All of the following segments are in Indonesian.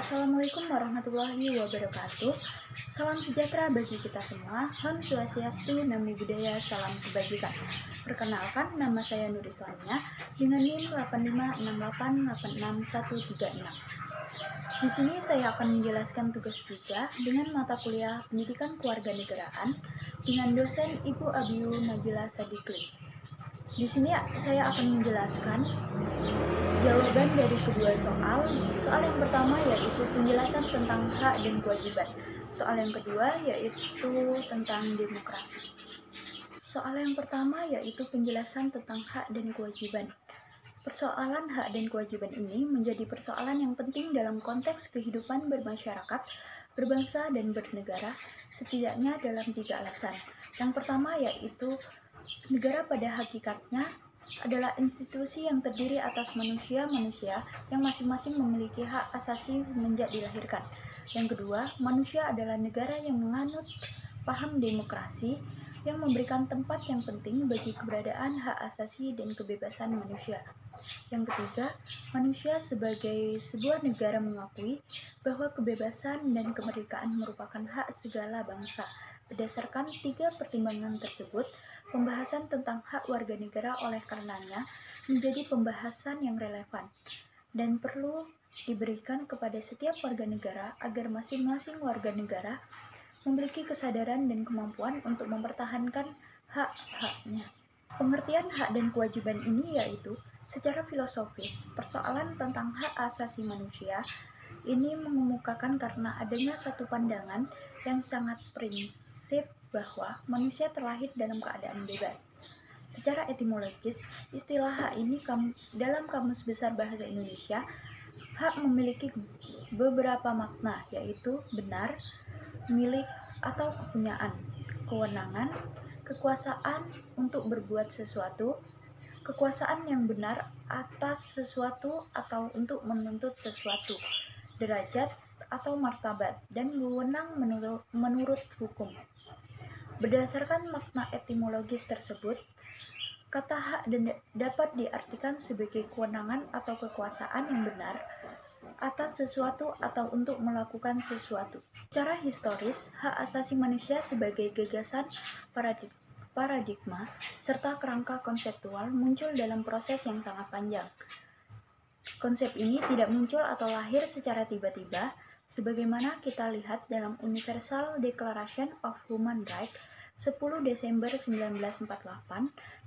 Assalamualaikum warahmatullahi wabarakatuh. Salam sejahtera bagi kita semua. Om Swastiastu, Namo Buddhaya, salam kebajikan. Perkenalkan, nama saya Nur Islamia dengan NIM 856886136. Di sini saya akan menjelaskan tugas 3 dengan mata kuliah Pendidikan Kewarganegaraan dengan dosen Ibu Abiu Nabila Sadikli. Di sini saya akan menjelaskan jawaban dari kedua soal. Soal yang pertama yaitu penjelasan tentang hak dan kewajiban. Soal yang kedua yaitu tentang demokrasi. Soal yang pertama yaitu penjelasan tentang hak dan kewajiban. Persoalan hak dan kewajiban ini menjadi persoalan yang penting dalam konteks kehidupan bermasyarakat, berbangsa, dan bernegara, setidaknya dalam 3 alasan. Yang pertama yaitu negara pada hakikatnya adalah institusi yang terdiri atas manusia-manusia yang masing-masing memiliki hak asasi semenjak dilahirkan. Yang kedua, manusia adalah negara yang menganut paham demokrasi yang memberikan tempat yang penting bagi keberadaan hak asasi dan kebebasan manusia. Yang ketiga, manusia sebagai sebuah negara mengakui bahwa kebebasan dan kemerdekaan merupakan hak segala bangsa. Berdasarkan 3 pertimbangan tersebut, pembahasan tentang hak warga negara oleh karenanya menjadi pembahasan yang relevan dan perlu diberikan kepada setiap warga negara agar masing-masing warga negara memiliki kesadaran dan kemampuan untuk mempertahankan hak-haknya. Pengertian hak dan kewajiban ini yaitu, secara filosofis, persoalan tentang hak asasi manusia ini mengemukakan karena adanya satu pandangan yang sangat prinsip bahwa manusia terlahir dalam keadaan bebas. Secara etimologis, istilah hak ini dalam Kamus Besar Bahasa Indonesia, hak memiliki beberapa makna, yaitu benar, milik atau kepunyaan, kewenangan, kekuasaan untuk berbuat sesuatu, kekuasaan yang benar atas sesuatu atau untuk menuntut sesuatu, derajat atau martabat, dan wewenang menurut hukum. Berdasarkan makna etimologis tersebut, kata hak dapat diartikan sebagai kewenangan atau kekuasaan yang benar atas sesuatu atau untuk melakukan sesuatu. Secara historis, hak asasi manusia sebagai gagasan paradigma serta kerangka konseptual muncul dalam proses yang sangat panjang. Konsep ini tidak muncul atau lahir secara tiba-tiba, sebagaimana kita lihat dalam Universal Declaration of Human Rights 10 Desember 1948,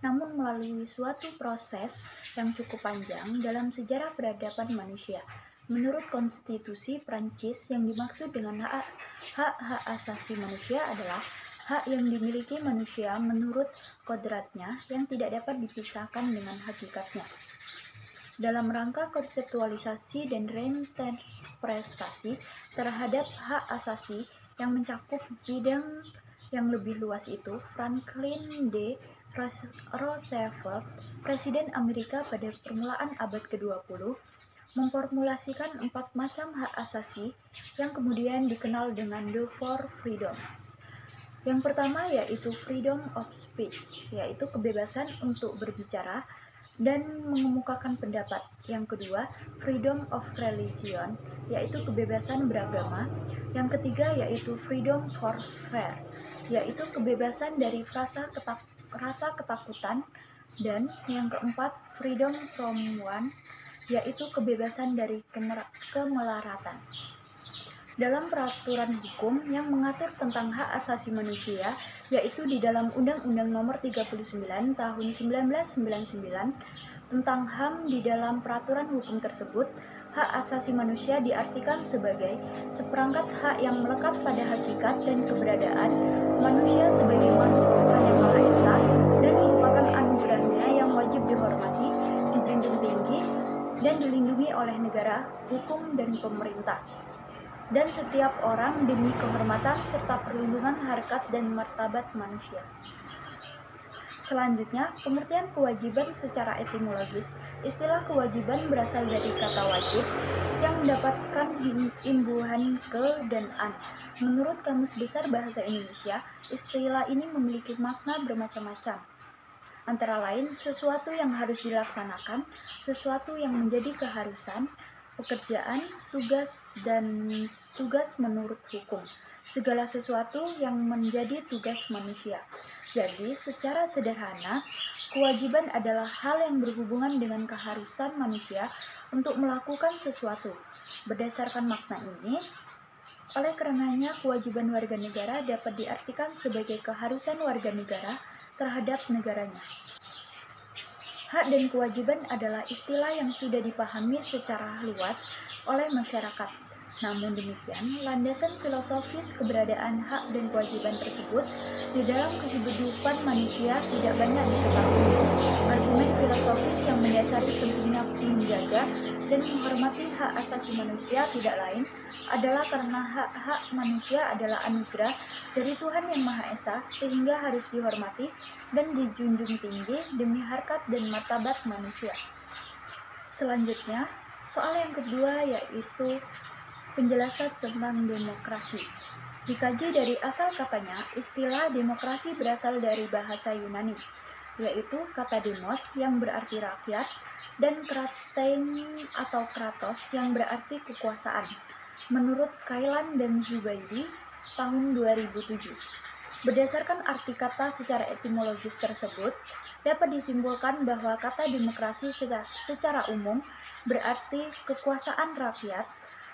namun melalui suatu proses yang cukup panjang dalam sejarah peradaban manusia. Menurut konstitusi Prancis, yang dimaksud dengan hak-hak asasi manusia adalah hak yang dimiliki manusia menurut kodratnya yang tidak dapat dipisahkan dengan hakikatnya. Dalam rangka konseptualisasi dan reinterpretasi terhadap hak asasi yang mencakup bidang yang lebih luas itu, Franklin D. Roosevelt, Presiden Amerika pada permulaan abad ke-20, memformulasikan 4 macam hak asasi yang kemudian dikenal dengan the Four Freedoms. Yang pertama yaitu freedom of speech, yaitu kebebasan untuk berbicara dan mengemukakan pendapat. Yang kedua, freedom of religion, yaitu kebebasan beragama. Yang ketiga yaitu freedom for fear, yaitu kebebasan dari rasa ketakutan. Dan yang keempat, freedom from want, yaitu kebebasan dari kemelaratan. Dalam peraturan hukum yang mengatur tentang hak asasi manusia, yaitu di dalam Undang-Undang Nomor 39 Tahun 1999 tentang HAM, di dalam peraturan hukum tersebut, hak asasi manusia diartikan sebagai seperangkat hak yang melekat pada hakikat dan keberadaan manusia sebagai makhluk Tuhan yang Maha Esa dan merupakan anugerahnya yang wajib dihormati, dijunjung tinggi, dan dilindungi oleh negara, hukum, dan pemerintah, dan setiap orang demi kehormatan serta perlindungan harkat dan martabat manusia. Selanjutnya, pengertian kewajiban secara etimologis. Istilah kewajiban berasal dari kata wajib yang mendapatkan imbuhan ke dan an. Menurut Kamus Besar Bahasa Indonesia, istilah ini memiliki makna bermacam-macam. Antara lain, sesuatu yang harus dilaksanakan, sesuatu yang menjadi keharusan, pekerjaan, tugas, dan tugas menurut hukum. Segala sesuatu yang menjadi tugas manusia. Jadi, secara sederhana, kewajiban adalah hal yang berhubungan dengan keharusan manusia untuk melakukan sesuatu. Berdasarkan makna ini, oleh karenanya kewajiban warga negara dapat diartikan sebagai keharusan warga negara terhadap negaranya. Hak dan kewajiban adalah istilah yang sudah dipahami secara luas oleh masyarakat. Namun demikian, landasan filosofis keberadaan hak dan kewajiban tersebut di dalam kehidupan manusia tidak banyak diketahui. Argumen filosofis yang mendasari pentingnya menjaga dan menghormati hak asasi manusia tidak lain adalah karena hak-hak manusia adalah anugerah dari Tuhan Yang Maha Esa, sehingga harus dihormati dan dijunjung tinggi demi harkat dan martabat manusia. Selanjutnya, soal yang kedua yaitu penjelasan tentang demokrasi. Dikaji dari asal katanya, istilah demokrasi berasal dari bahasa Yunani, yaitu kata demos yang berarti rakyat dan kratein atau kratos yang berarti kekuasaan. Menurut Kailan dan Zubaidi tahun 2007. Berdasarkan arti kata secara etimologis tersebut, dapat disimpulkan bahwa kata demokrasi secara umum berarti kekuasaan rakyat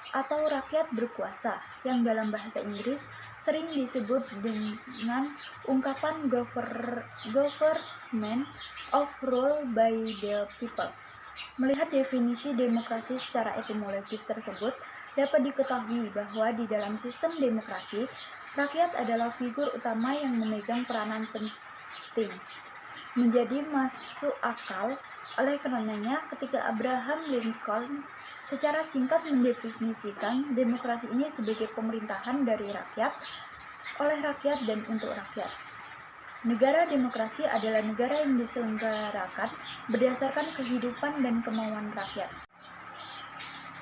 atau rakyat berkuasa, yang dalam bahasa Inggris sering disebut dengan ungkapan government of rule by the people. Melihat definisi demokrasi secara etimologis tersebut, dapat diketahui bahwa di dalam sistem demokrasi, rakyat adalah figur utama yang memegang peranan penting. Menjadi masuk akal oleh karenanya ketika Abraham Lincoln secara singkat mendefinisikan demokrasi ini sebagai pemerintahan dari rakyat, oleh rakyat dan untuk rakyat. Negara demokrasi adalah negara yang diselenggarakan berdasarkan kehidupan dan kemauan rakyat.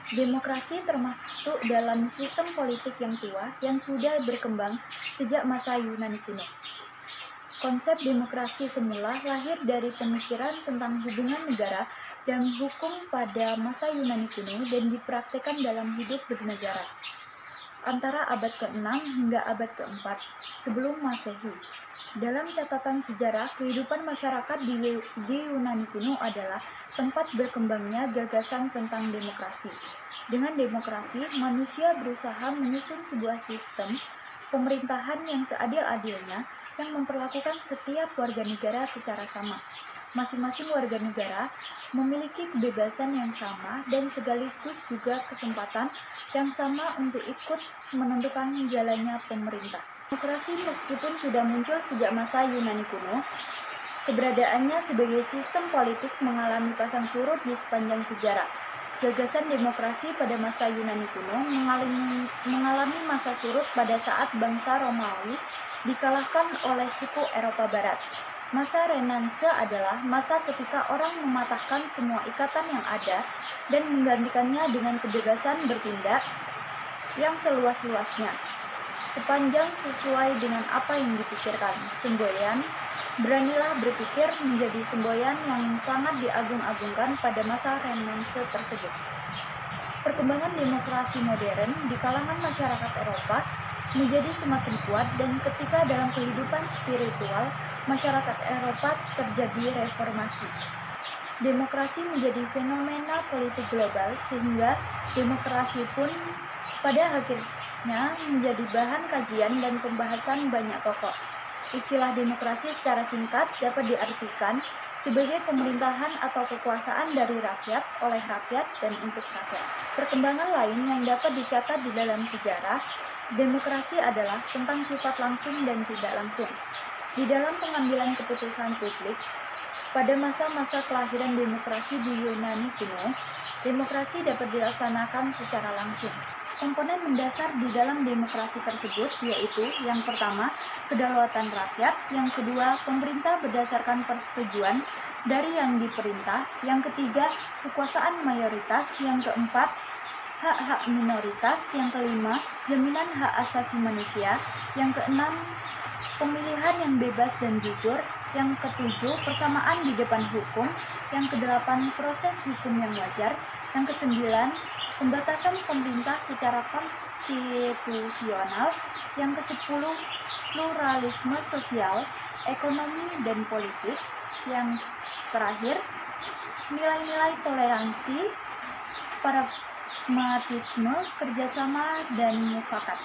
Demokrasi termasuk dalam sistem politik yang tua yang sudah berkembang sejak masa Yunani kuno. Konsep demokrasi semula lahir dari pemikiran tentang hubungan negara dan hukum pada masa Yunani kuno dan dipraktikkan dalam hidup bernegara antara abad ke-6 hingga abad ke-4 sebelum Masehi. Dalam catatan sejarah, kehidupan masyarakat di Yunani kuno adalah tempat berkembangnya gagasan tentang demokrasi. Dengan demokrasi, manusia berusaha menyusun sebuah sistem pemerintahan yang seadil-adilnya yang memperlakukan setiap warga negara secara sama. Masing-masing warga negara memiliki kebebasan yang sama dan sekaligus juga kesempatan yang sama untuk ikut menentukan jalannya pemerintah. Demokrasi meskipun sudah muncul sejak masa Yunani kuno, keberadaannya sebagai sistem politik mengalami pasang surut di sepanjang sejarah. Gagasan demokrasi pada masa Yunani kuno mengalami masa surut pada saat bangsa Romawi dikalahkan oleh suku Eropa Barat. Masa Renanse adalah masa ketika orang mematahkan semua ikatan yang ada dan menggantikannya dengan kebebasan bertindak yang seluas-luasnya, sepanjang sesuai dengan apa yang dipikirkan. Semboyan, beranilah berpikir, menjadi semboyan yang sangat diagung-agungkan pada masa Renanse tersebut. Perkembangan demokrasi modern di kalangan masyarakat Eropa menjadi semakin kuat dan ketika dalam kehidupan spiritual masyarakat Eropa terjadi reformasi. Demokrasi menjadi fenomena politik global sehingga demokrasi pun pada akhirnya menjadi bahan kajian dan pembahasan banyak tokoh. Istilah demokrasi secara singkat dapat diartikan sebagai pemerintahan atau kekuasaan dari rakyat, oleh rakyat, dan untuk rakyat. Perkembangan lain yang dapat dicatat di dalam sejarah, demokrasi adalah tentang sifat langsung dan tidak langsung. Di dalam pengambilan keputusan publik, pada masa-masa kelahiran demokrasi di Yunani kuno, demokrasi dapat dilaksanakan secara langsung. Komponen mendasar di dalam demokrasi tersebut yaitu yang pertama, kedaulatan rakyat, yang kedua, pemerintah berdasarkan persetujuan dari yang diperintah, yang ketiga, kekuasaan mayoritas, yang keempat, hak-hak minoritas, yang kelima, jaminan hak asasi manusia, yang keenam, pemilihan yang bebas dan jujur, yang ketujuh, persamaan di depan hukum, yang kedelapan, proses hukum yang wajar, yang kesembilan, Pembatasan pemerintah secara konstitusional. Yang ke-10, pluralisme sosial, ekonomi, dan politik. Yang terakhir, nilai-nilai toleransi, pragmatisme, kerjasama, dan mufakat.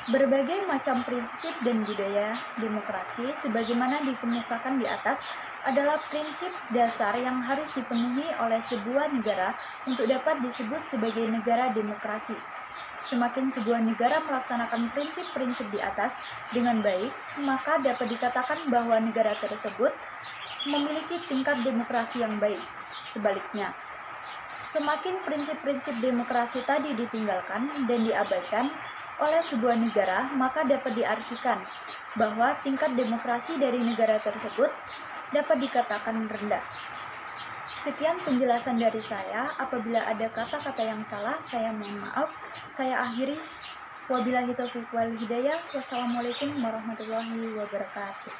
Berbagai macam prinsip dan budaya demokrasi sebagaimana dikemukakan di atas adalah prinsip dasar yang harus dipenuhi oleh sebuah negara untuk dapat disebut sebagai negara demokrasi. Semakin sebuah negara melaksanakan prinsip-prinsip di atas dengan baik, maka dapat dikatakan bahwa negara tersebut memiliki tingkat demokrasi yang baik. Sebaliknya, semakin prinsip-prinsip demokrasi tadi ditinggalkan dan diabaikan oleh sebuah negara, maka dapat diartikan bahwa tingkat demokrasi dari negara tersebut dapat dikatakan rendah. Sekian penjelasan dari saya. Apabila ada kata-kata yang salah, saya mohon maaf. Saya akhiri. Wabillahi taufiq wal hidayah. Wassalamualaikum warahmatullahi wabarakatuh.